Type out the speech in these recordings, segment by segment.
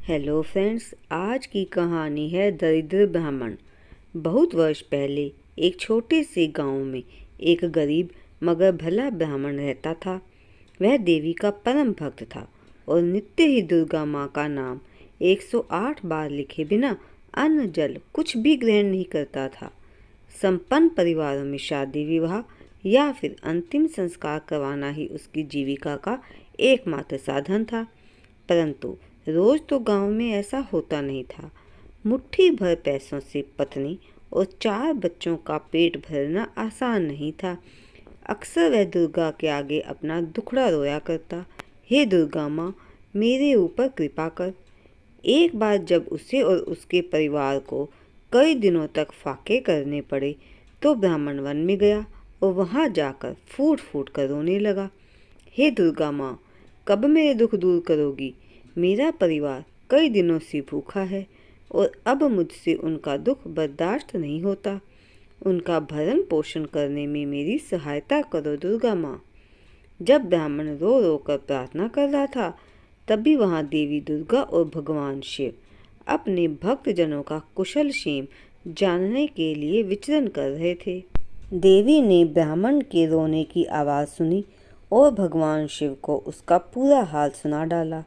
Hello friends, आज की कहानी है दरिद्र ब्राह्मण। बहुत वर्ष पहले एक छोटे से गांव में एक गरीब मगर भला ब्राह्मण रहता था। वह देवी का परम भक्त था और नित्य ही दुर्गा माँ का नाम 108 बार लिखे बिना अन्न जल कुछ भी ग्रहण नहीं करता था। संपन्न परिवारों में शादी विवाह या फिर अंतिम संस्कार करवाना ही उसकी जीविका का एकमात्र साधन था। परंतु रोज तो गांव में ऐसा होता नहीं था। मुट्ठी भर पैसों से पत्नी और 4 बच्चों का पेट भरना आसान नहीं था। अक्सर वह दुर्गा के आगे अपना दुखड़ा रोया करता, हे दुर्गा माँ, मेरे ऊपर कृपा कर। एक बार जब उसे और उसके परिवार को कई दिनों तक फाके करने पड़े तो ब्राह्मण वन में गया और वहां जाकर फूट फूट कर रोने लगा। हे दुर्गा माँ, कब मेरे दुख दूर करोगी? मेरा परिवार कई दिनों से भूखा है और अब मुझसे उनका दुख बर्दाश्त नहीं होता। उनका भरण पोषण करने में मेरी सहायता करो दुर्गा माँ। जब ब्राह्मण रो रो कर प्रार्थना कर रहा था, तभी वहाँ देवी दुर्गा और भगवान शिव अपने भक्तजनों का कुशल क्षेम जानने के लिए विचरण कर रहे थे। देवी ने ब्राह्मण के रोने की आवाज़ सुनी और भगवान शिव को उसका पूरा हाल सुना डाला।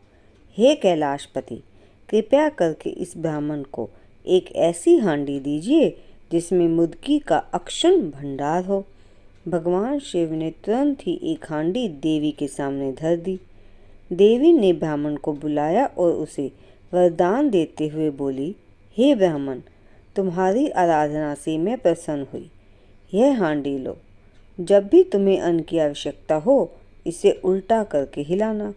हे कैलाशपति, कृपया करके इस ब्राह्मण को एक ऐसी हांडी दीजिए जिसमें मुद्गी का अक्षुण्ण भंडार हो। भगवान शिव ने तुरंत ही एक हांडी देवी के सामने धर दी। देवी ने ब्राह्मण को बुलाया और उसे वरदान देते हुए बोली, हे ब्राह्मण, तुम्हारी आराधना से मैं प्रसन्न हुई। यह हांडी लो। जब भी तुम्हें अन्न की आवश्यकता हो, इसे उल्टा करके हिलाना।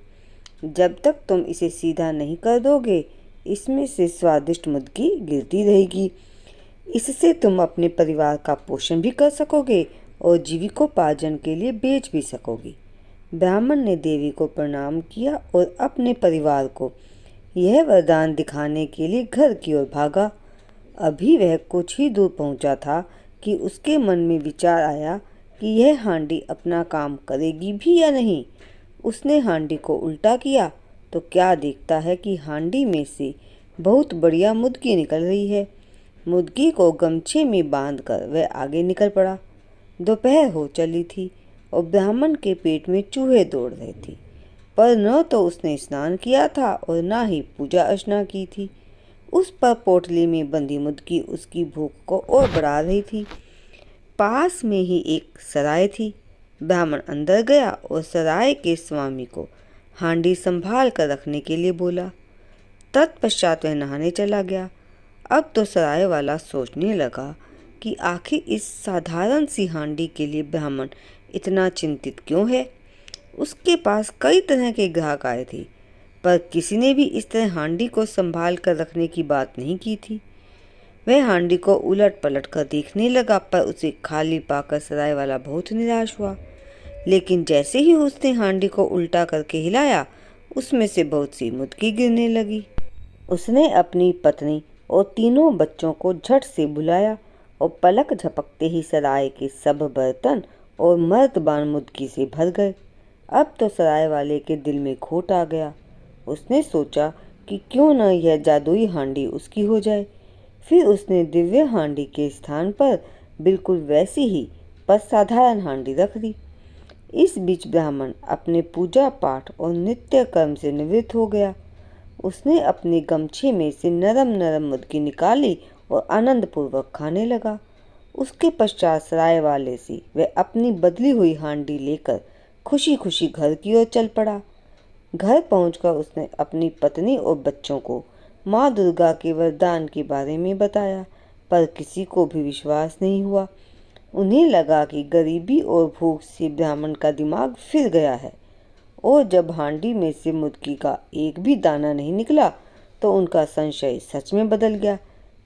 जब तक तुम इसे सीधा नहीं कर दोगे, इसमें से स्वादिष्ट मुद्गी गिरती रहेगी। इससे तुम अपने परिवार का पोषण भी कर सकोगे और जीविकोपार्जन के लिए बेच भी सकोगे। ब्राह्मण ने देवी को प्रणाम किया और अपने परिवार को यह वरदान दिखाने के लिए घर की ओर भागा। अभी वह कुछ ही दूर पहुंचा था कि उसके मन में विचार आया कि यह हांडी अपना काम करेगी भी या नहीं। उसने हांडी को उल्टा किया तो क्या देखता है कि हांडी में से बहुत बढ़िया मुद्गी निकल रही है। मुद्गी को गमछे में बांधकर वह आगे निकल पड़ा। दोपहर हो चली थी और ब्राह्मण के पेट में चूहे दौड़ रहे थे, पर न तो उसने स्नान किया था और न ही पूजा अर्चना की थी। उस पर पोटली में बंधी मुद्गी उसकी भूख को और बढ़ा रही थी। पास में ही एक सराय थी। ब्राह्मण अंदर गया और सराय के स्वामी को हांडी संभाल कर रखने के लिए बोला। तत्पश्चात वह नहाने चला गया। अब तो सराय वाला सोचने लगा कि आखिर इस साधारण सी हांडी के लिए ब्राह्मण इतना चिंतित क्यों है। उसके पास कई तरह के ग्राहक आए थे, पर किसी ने भी इस तरह हांडी को संभाल कर रखने की बात नहीं की थी। वह हांडी को उलट पलट कर देखने लगा, पर उसे खाली पाकर सराय वाला बहुत निराश हुआ। लेकिन जैसे ही उसने हांडी को उल्टा करके हिलाया, उसमें से बहुत सी मुद्गी गिरने लगी। उसने अपनी पत्नी और तीनों बच्चों को झट से बुलाया और पलक झपकते ही सराय के सब बर्तन और मर्तबान मुद्गी से भर गए। अब तो सराय वाले के दिल में खोट आ गया। उसने सोचा कि क्यों न यह जादुई हांडी उसकी हो जाए। फिर उसने दिव्य हांडी के स्थान पर बिल्कुल वैसी ही पर साधारण हांडी रख दी। इस बीच ब्राह्मण अपने पूजा पाठ और नित्य कर्म से निवृत्त हो गया। उसने अपने गमछे में से नरम नरम मुद्गी निकाली और आनंद पूर्वक खाने लगा। उसके पश्चात सराय वाले से वह अपनी बदली हुई हांडी लेकर खुशी खुशी घर की ओर चल पड़ा। घर पहुंचकर उसने अपनी पत्नी और बच्चों को माँ दुर्गा के वरदान के बारे में बताया, पर किसी को भी विश्वास नहीं हुआ। उन्हें लगा कि गरीबी और भूख से ब्राह्मण का दिमाग फिर गया है, और जब हांडी में से मुद्गी का एक भी दाना नहीं निकला तो उनका संशय सच में बदल गया।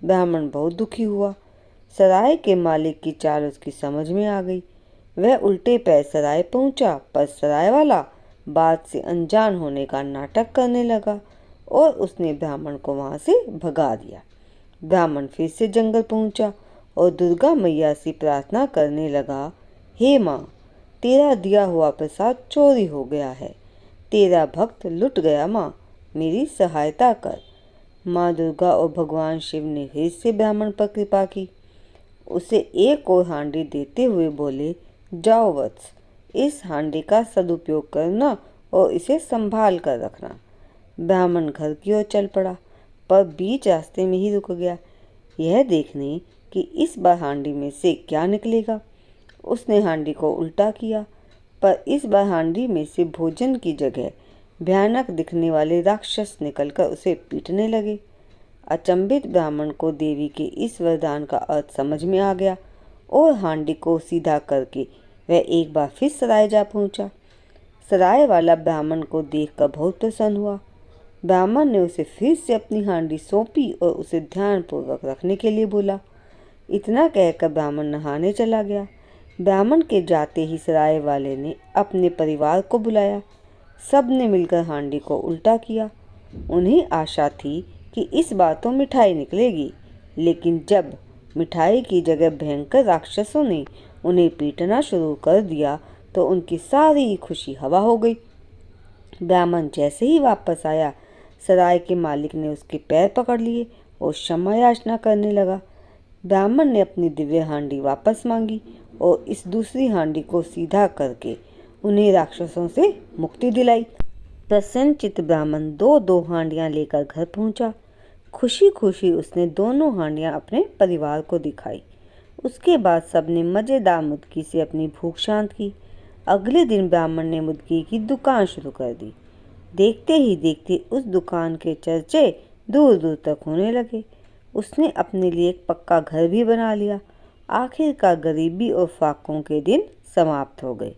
ब्राह्मण बहुत दुखी हुआ। सराय के मालिक की चाल उसकी समझ में आ गई। वह उल्टे पैर सराय पहुंचा, पर सराय वाला बात से अनजान होने का नाटक करने लगा और उसने ब्राह्मण को वहां से भगा दिया। ब्राह्मण फिर से जंगल पहुंचा और दुर्गा मैया से प्रार्थना करने लगा, हे माँ, तेरा दिया हुआ प्रसाद चोरी हो गया है। तेरा भक्त लुट गया माँ, मेरी सहायता कर। माँ दुर्गा और भगवान शिव ने फिर से ब्राह्मण पर कृपा की। उसे एक और हांडी देते हुए बोले, जाओ वत्स, इस हांडी का सदुपयोग करना और इसे संभाल कर रखना। ब्राह्मण घर की ओर चल पड़ा, पर बीच रास्ते में ही रुक गया, यह देखने कि इस बार हांडी में से क्या निकलेगा। उसने हांडी को उल्टा किया, पर इस बार हांडी में से भोजन की जगह भयानक दिखने वाले राक्षस निकलकर उसे पीटने लगे। अचंभित ब्राह्मण को देवी के इस वरदान का अर्थ समझ में आ गया और हांडी को सीधा करके वह एक बार फिर सराय जा पहुंचा। सराय वाला ब्राह्मण को देखकर बहुत प्रसन्न हुआ। ब्राह्मण ने उसे फिर से अपनी हांडी सौंपी और उसे ध्यानपूर्वक रखने के लिए बोला। इतना कहकर ब्राह्मण नहाने चला गया। ब्राह्मण के जाते ही सराय वाले ने अपने परिवार को बुलाया। सब ने मिलकर हांडी को उल्टा किया। उन्हें आशा थी कि इस बार तो मिठाई निकलेगी, लेकिन जब मिठाई की जगह भयंकर राक्षसों ने उन्हें पीटना शुरू कर दिया तो उनकी सारी खुशी हवा हो गई। ब्राह्मण जैसे ही वापस आया, सराय के मालिक ने उसके पैर पकड़ लिए और क्षमा याचना करने लगा। ब्राह्मण ने अपनी दिव्य हांडी वापस मांगी और इस दूसरी हांडी को सीधा करके उन्हें राक्षसों से मुक्ति दिलाई। प्रसन्नचित्त ब्राह्मण दो दो हांडियां लेकर घर पहुंचा। खुशी खुशी उसने दोनों हांडियां अपने परिवार को दिखाई। उसके बाद सबने मजेदार मुद्की से अपनी भूख शांत की। अगले दिन ब्राह्मण ने मुद्की की दुकान शुरू कर दी। देखते ही देखते उस दुकान के चर्चे दूर दूर तक होने लगे। उसने अपने लिए एक पक्का घर भी बना लिया। आखिरकार गरीबी और फाकों के दिन समाप्त हो गए।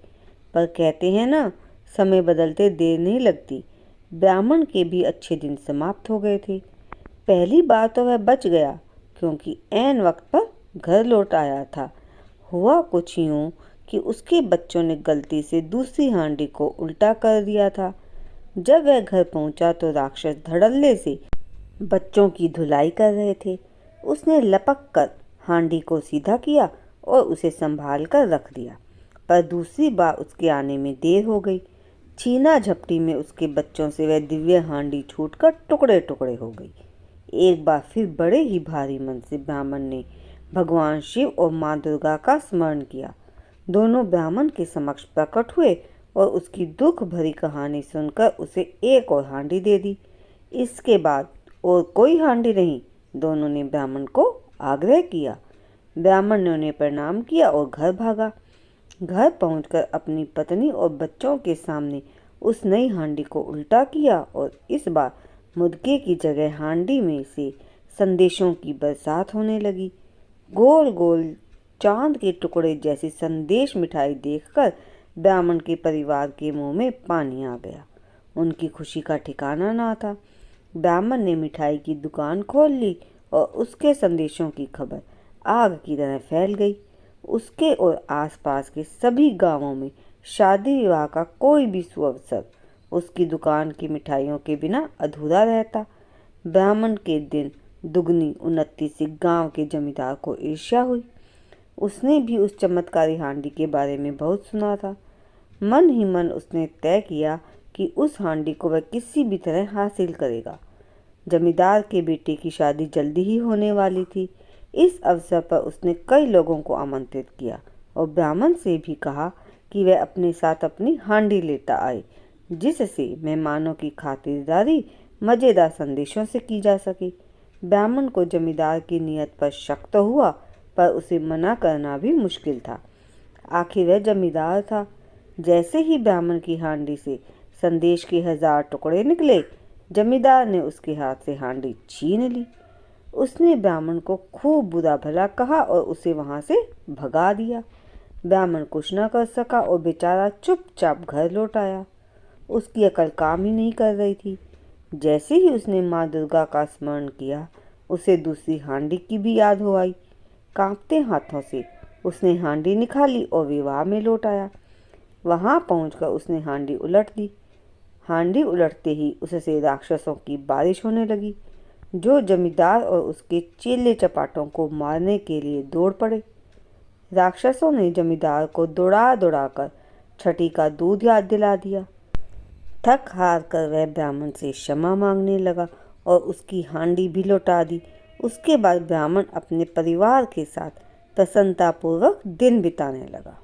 पर कहते हैं ना, समय बदलते देर नहीं लगती। ब्राह्मण के भी अच्छे दिन समाप्त हो गए थे। पहली बार तो वह बच गया, क्योंकि ऐन वक्त पर घर लौट आया था। हुआ कुछ यूं कि उसके बच्चों ने गलती से दूसरी हांडी को उल्टा कर दिया था। जब वह घर पहुंचा तो राक्षस धड़ल्ले से बच्चों की धुलाई कर रहे थे। उसने लपक कर हांडी को सीधा किया और उसे संभाल कर रख दिया, पर दूसरी बार उसके आने में देर हो गई। छीना झपटी में उसके बच्चों से वह दिव्य हांडी छूटकर टुकड़े टुकड़े हो गई। एक बार फिर बड़े ही भारी मन से ब्राह्मण ने भगवान शिव और माँ दुर्गा का स्मरण किया। दोनों ब्राह्मण के समक्ष प्रकट हुए और उसकी दुख भरी कहानी सुनकर उसे एक और हांडी दे दी। इसके बाद और कोई हांडी नहीं, दोनों ने ब्राह्मण को आग्रह किया। ब्राह्मण ने उन्हें प्रणाम किया और घर भागा। घर पहुंचकर अपनी पत्नी और बच्चों के सामने उस नई हांडी को उल्टा किया और इस बार मुद्के की जगह हांडी में से संदेशों की बरसात होने लगी। गोल गोल चांद के टुकड़े जैसी संदेश मिठाई देखकर ब्राह्मण के परिवार के मुंह में पानी आ गया। उनकी खुशी का ठिकाना ना था। ब्राह्मण ने मिठाई की दुकान खोल ली और उसके संदेशों की खबर आग की तरह फैल गई। उसके और आसपास के सभी गांवों में शादी विवाह का कोई भी सुअवसर उसकी दुकान की मिठाइयों के बिना अधूरा रहता। ब्राह्मण के दिन दुगनी उन्नति से गांव के जमींदार को ईर्ष्या हुई। उसने भी उस चमत्कारी हांडी के बारे में बहुत सुना था। मन ही मन उसने तय किया कि उस हांडी को वह किसी भी तरह हासिल करेगा। जमींदार के बेटे की शादी जल्दी ही होने वाली थी। इस अवसर पर उसने कई लोगों को आमंत्रित किया और ब्राह्मण से भी कहा कि वह अपने साथ अपनी हांडी लेता आए, जिससे मेहमानों की खातिरदारी मज़ेदार संदेशों से की जा सके। ब्राह्मण को जमींदार की नीयत पर शक तो हुआ, पर उसे मना करना भी मुश्किल था। आखिर वह जमींदार था। जैसे ही ब्राह्मण की हांडी से संदेश के 1000 टुकड़े निकले, जमींदार ने उसके हाथ से हांडी छीन ली। उसने ब्राह्मण को खूब बुरा भला कहा और उसे वहां से भगा दिया। ब्राह्मण कुछ न कर सका और बेचारा चुपचाप घर लौट आया। उसकी अकल काम ही नहीं कर रही थी। जैसे ही उसने माँ दुर्गा का स्मरण किया, उसे दूसरी हांडी की भी याद हो आई। कांपते हाथों से उसने हांडी निकाली और विवाह में लौट आया। वहां पहुंचकर उसने हांडी उलट दी। हांडी उलटते ही उससे राक्षसों की बारिश होने लगी, जो जमींदार और उसके चेले चपाटों को मारने के लिए दौड़ पड़े। राक्षसों ने जमींदार को दौड़ा दौड़ाकर छठी का दूध याद दिला दिया। थक हार कर वह ब्राह्मण से क्षमा मांगने लगा और उसकी हांडी भी लौटा दी। उसके बाद ब्राह्मण अपने परिवार के साथ प्रसन्नतापूर्वक दिन बिताने लगा।